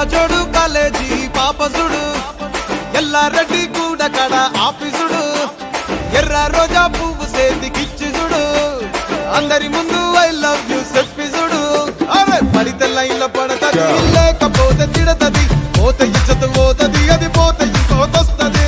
జోడు కాలేజీ పాపసుడు ఎల్లారెడ్డి కూడా కడ ఆఫీసుడు ఎర్ర రోజా పువ్వు సేతికిచ్చి చూడు అందరి ముందు ఐ లవ్ యూ చెప్పిసుడు అరే పడితే లైన్లో పడతది లేకపోతే తిడతది పోత ఇచ్చత పోతది అది పోత ఇంకోతొస్తది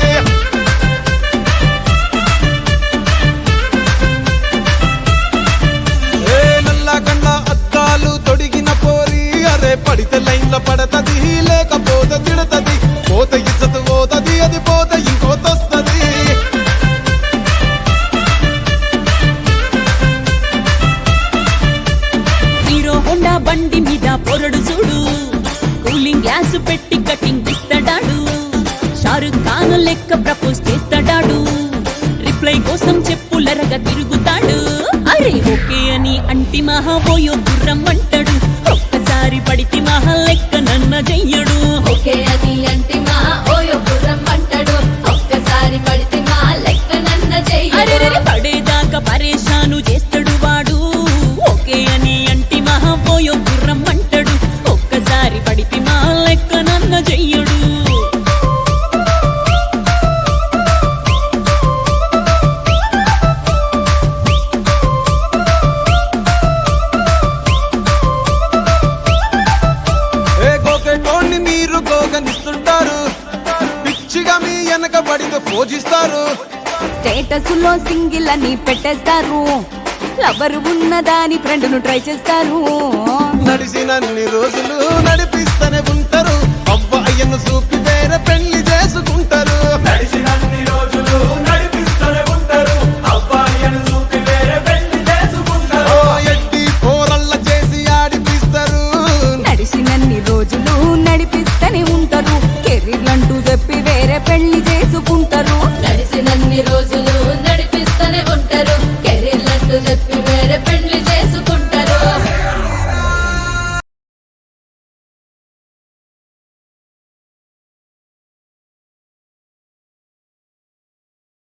పడితే లైన్లో పడతది లేకపోతే తిడతది పోత ఇచ్చత పోతది అది పోత ఇంకోతొస్తది హీరో హోండా బండి మీద పొరడు చూడు కూలింగ్ గ్లాస్ పెట్టి కటింగ్ ఇస్తాడాడు షారుఖ్ ఖాన్ లెక్క ప్రపోజ్ చేస్తాడాడు రిప్లై కోసం చెప్పులరగా తిరుగుతాడు అరే ఓకే అని అంటి మహా పోయో గుర్రం అంటాడు ఒక్కసారి పడితే మహా లెక్క నన్న చెయ్యడు ఓకే అది అంటి మహా ఓయో గుర్రం అంటాడు ఒక్కసారి పడితే మహా లెక్క నన్న చెయ్యడు పడేదాకా పరేషాను చేస్తాడు వాడు ఓకే అని అంటి మహా పోయో గుర్రం అంటాడు ఒక్కసారి పడితే మహా లెక్క నన్న చెయ్యడు పిచ్చిగా మీ వెనక పడితే పూజిస్తారు స్టేటస్ లో సింగిల్ అని పెట్టేస్తారు లవర్ ఉన్నదాని ఫ్రెండ్ ను ట్రై చేస్తారు నడిచినన్ని రోజులు నడిపిస్తూనే ఉంటారు అవ్వ అయ్యను చూపి వేరే పెళ్లి చేసుకుంటారు నడిచినన్ని రోజులు నడిపిస్తూనే ఉంటారు అవ్వ అయ్యను చూపి వేరే పెళ్లి చేసుకుంటారు ఎట్టి పోరల్ల చేసి ఆడిపిస్తారు నడిచినన్ని రోజులు నడిపిస్తూనే ఉంటారు కెరీర్లంటూ చెప్పి వేరే పెళ్లి చేసుకుంటారు